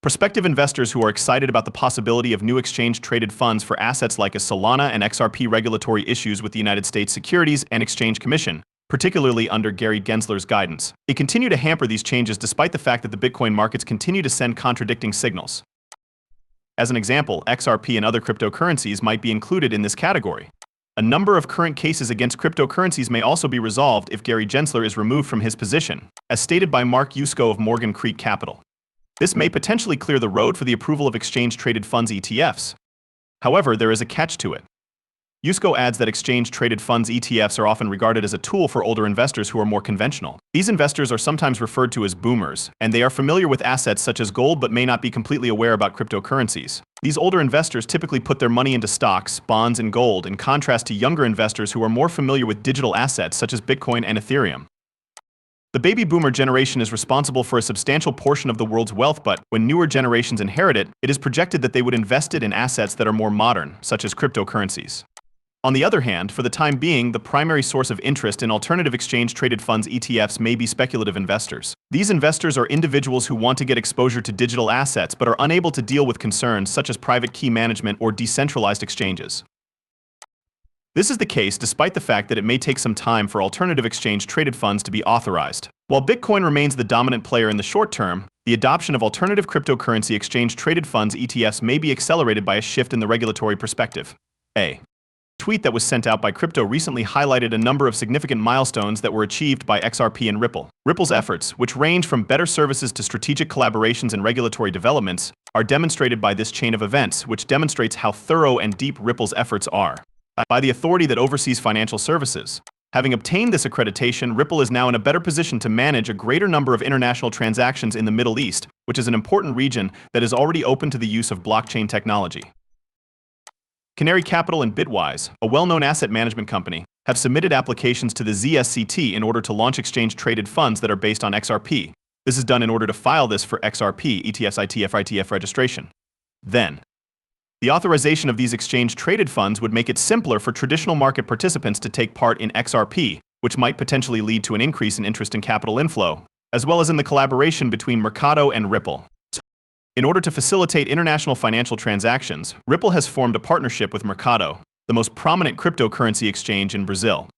Prospective investors who are excited about the possibility of new exchange-traded funds for assets like Solana and XRP regulatory issues with the United States Securities and Exchange Commission, particularly under Gary Gensler's guidance. They continue to hamper these changes despite the fact that the Bitcoin markets continue to send contradicting signals. As an example, XRP and other cryptocurrencies might be included in this category. A number of current cases against cryptocurrencies may also be resolved if Gary Gensler is removed from his position, as stated by Mark Yusko of Morgan Creek Capital. This may potentially clear the road for the approval of exchange-traded funds ETFs. However, there is a catch to it. Yusko adds that exchange-traded funds ETFs are often regarded as a tool for older investors who are more conventional. These investors are sometimes referred to as boomers, and they are familiar with assets such as gold but may not be completely aware about cryptocurrencies. These older investors typically put their money into stocks, bonds, and gold, in contrast to younger investors who are more familiar with digital assets such as Bitcoin and Ethereum. The baby boomer generation is responsible for a substantial portion of the world's wealth, but when newer generations inherit it, it is projected that they would invest it in assets that are more modern, such as cryptocurrencies. On the other hand, for the time being, the primary source of interest in alternative exchange-traded funds ETFs may be speculative investors. These investors are individuals who want to get exposure to digital assets but are unable to deal with concerns such as private key management or decentralized exchanges. This is the case despite the fact that it may take some time for alternative exchange-traded funds to be authorized. While Bitcoin remains the dominant player in the short term, the adoption of alternative cryptocurrency exchange-traded funds ETFs may be accelerated by a shift in the regulatory perspective. A tweet that was sent out by Crypto recently highlighted a number of significant milestones that were achieved by XRP and Ripple. Ripple's efforts, which range from better services to strategic collaborations and regulatory developments, are demonstrated by this chain of events, which demonstrates how thorough and deep Ripple's efforts are. By the authority that oversees financial services. Having obtained this accreditation, Ripple is now in a better position to manage a greater number of international transactions in the Middle East, which is an important region that is already open to the use of blockchain technology. Canary Capital and Bitwise, a well-known asset management company, have submitted applications to the ZSCT in order to launch exchange-traded funds that are based on XRP. This is done in order to file this for XRP ETF/ITF registration. Then, the authorization of these exchange-traded funds would make it simpler for traditional market participants to take part in XRP, which might potentially lead to an increase in interest in capital inflow, as well as in the collaboration between Mercado and Ripple. In order to facilitate international financial transactions, Ripple has formed a partnership with Mercado, the most prominent cryptocurrency exchange in Brazil.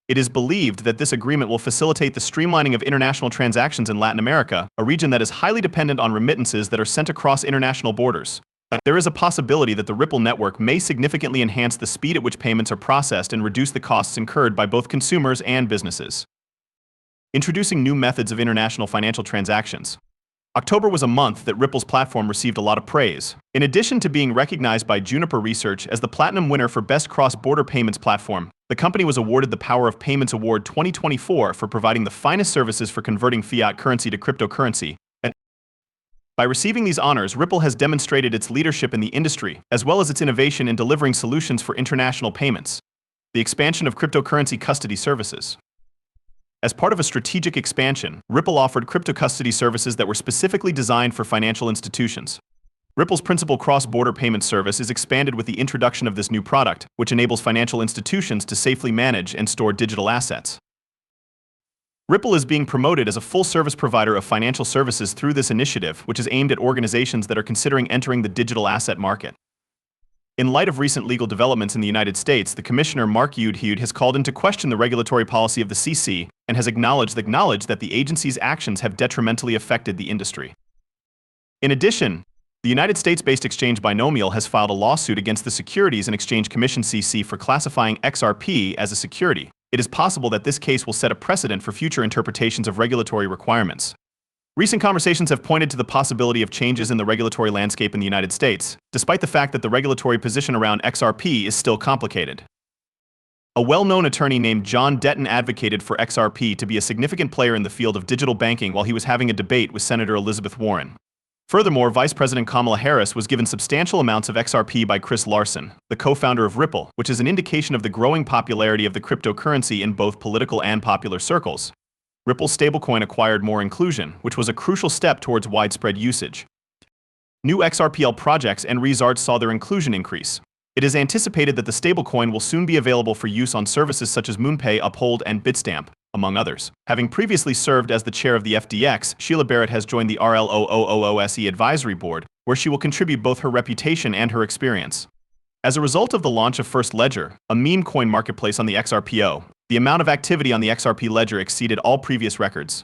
It is believed that this agreement will facilitate the streamlining of international transactions in Latin America, a region that is highly dependent on remittances that are sent across international borders. There is a possibility that the Ripple network may significantly enhance the speed at which payments are processed and reduce the costs incurred by both consumers and businesses. Introducing new methods of international financial transactions. October was a month that Ripple's platform received a lot of praise. In addition to being recognized by Juniper Research as the Platinum winner for Best Cross-Border Payments Platform, the company was awarded the Power of Payments Award 2024 for providing the finest services for converting fiat currency to cryptocurrency. By receiving these honors, Ripple has demonstrated its leadership in the industry, as well as its innovation in delivering solutions for international payments. The expansion of cryptocurrency custody services. As part of a strategic expansion, Ripple offered crypto custody services that were specifically designed for financial institutions. Ripple's principal cross-border payment service is expanded with the introduction of this new product, which enables financial institutions to safely manage and store digital assets. Ripple is being promoted as a full-service provider of financial services through this initiative, which is aimed at organizations that are considering entering the digital asset market. In light of recent legal developments in the United States, the Commissioner Mark Yusko has called into question the regulatory policy of the CC and has acknowledged that the agency's actions have detrimentally affected the industry. In addition, the United States-based exchange Binomial has filed a lawsuit against the Securities and Exchange Commission CC for classifying XRP as a security. It is possible that this case will set a precedent for future interpretations of regulatory requirements. Recent conversations have pointed to the possibility of changes in the regulatory landscape in the United States, despite the fact that the regulatory position around XRP is still complicated. A well-known attorney named John Detton advocated for XRP to be a significant player in the field of digital banking while he was having a debate with Senator Elizabeth Warren. Furthermore, Vice President Kamala Harris was given substantial amounts of XRP by Chris Larson, the co-founder of Ripple, which is an indication of the growing popularity of the cryptocurrency in both political and popular circles. Ripple's stablecoin acquired more inclusion, which was a crucial step towards widespread usage. New XRPL projects and resorts saw their inclusion increase. It is anticipated that the stablecoin will soon be available for use on services such as MoonPay, Uphold, and Bitstamp. among others. Having previously served as the chair of the FDX, Sheila Barrett has joined the RLOOOOSE Advisory Board, where she will contribute both her reputation and her experience. As a result of the launch of First Ledger, a meme coin marketplace on the XRPO, the amount of activity on the XRP ledger exceeded all previous records.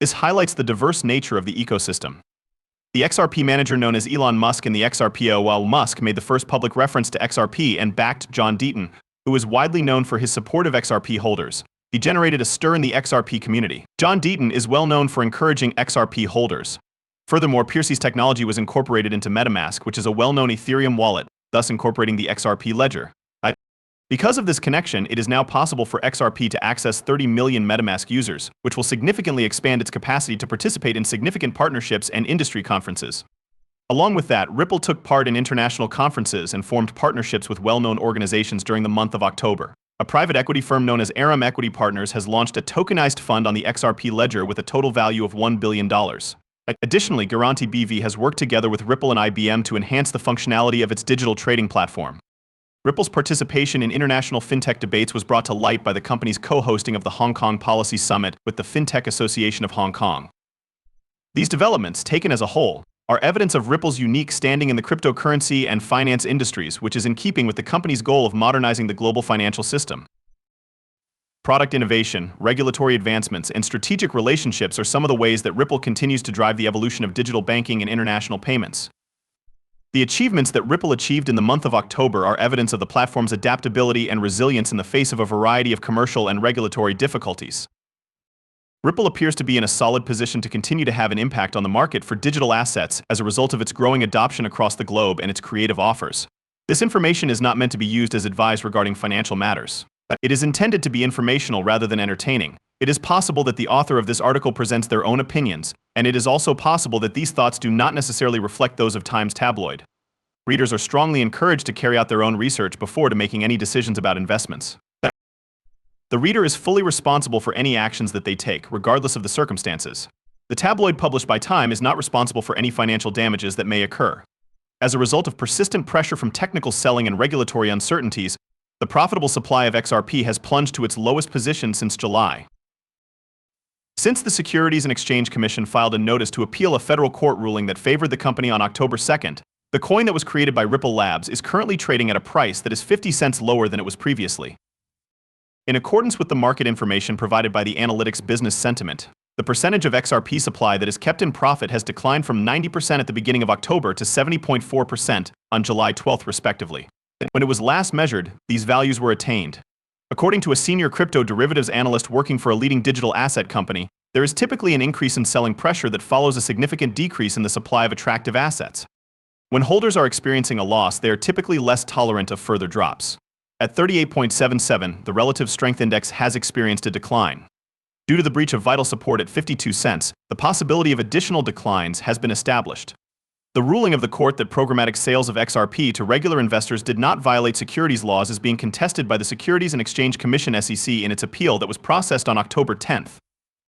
This highlights the diverse nature of the ecosystem. The XRP manager known as Elon Musk in the XRPO, while Musk made the first public reference to XRP and backed John Deaton, who is widely known for his support of XRP holders. He generated a stir in the XRP community. John Deaton is well known for encouraging XRP holders. Furthermore, Piercy's technology was incorporated into MetaMask, which is a well-known Ethereum wallet, thus incorporating the XRP ledger. Because of this connection, it is now possible for XRP to access 30 million MetaMask users, which will significantly expand its capacity to participate in significant partnerships and industry conferences. Along with that, Ripple took part in international conferences and formed partnerships with well-known organizations during the month of October. A private equity firm known as Aram Equity Partners has launched a tokenized fund on the XRP ledger with a total value of $1 billion. Additionally, Garanti BV has worked together with Ripple and IBM to enhance the functionality of its digital trading platform. Ripple's participation in international fintech debates was brought to light by the company's co-hosting of the Hong Kong Policy Summit with the Fintech Association of Hong Kong. These developments, taken as a whole, are evidence of Ripple's unique standing in the cryptocurrency and finance industries, which is in keeping with the company's goal of modernizing the global financial system. Product innovation, regulatory advancements, and strategic relationships are some of the ways that Ripple continues to drive the evolution of digital banking and international payments. The achievements that Ripple achieved in the month of October are evidence of the platform's adaptability and resilience in the face of a variety of commercial and regulatory difficulties. Ripple appears to be in a solid position to continue to have an impact on the market for digital assets as a result of its growing adoption across the globe and its creative offers. This information is not meant to be used as advice regarding financial matters. It is intended to be informational rather than entertaining. It is possible that the author of this article presents their own opinions, and it is also possible that these thoughts do not necessarily reflect those of Times Tabloid. Readers are strongly encouraged to carry out their own research before making any decisions about investments. The reader is fully responsible for any actions that they take, regardless of the circumstances. The tabloid published by Time is not responsible for any financial damages that may occur. As a result of persistent pressure from technical selling and regulatory uncertainties, the profitable supply of XRP has plunged to its lowest position since July. Since the Securities and Exchange Commission filed a notice to appeal a federal court ruling that favored the company on October 2nd, the coin that was created by Ripple Labs is currently trading at a price that is 50 cents lower than it was previously. In accordance with the market information provided by the Analytics Business Sentiment, the percentage of XRP supply that is kept in profit has declined from 90% at the beginning of October to 70.4% on July 12th, respectively. When it was last measured, these values were attained. According to a senior crypto derivatives analyst working for a leading digital asset company, there is typically an increase in selling pressure that follows a significant decrease in the supply of attractive assets. When holders are experiencing a loss, they are typically less tolerant of further drops. At 38.77, the relative strength index has experienced a decline. Due to the breach of vital support at 52 cents, the possibility of additional declines has been established. The ruling of the court that programmatic sales of XRP to regular investors did not violate securities laws is being contested by the Securities and Exchange Commission (SEC) in its appeal that was processed on October 10th.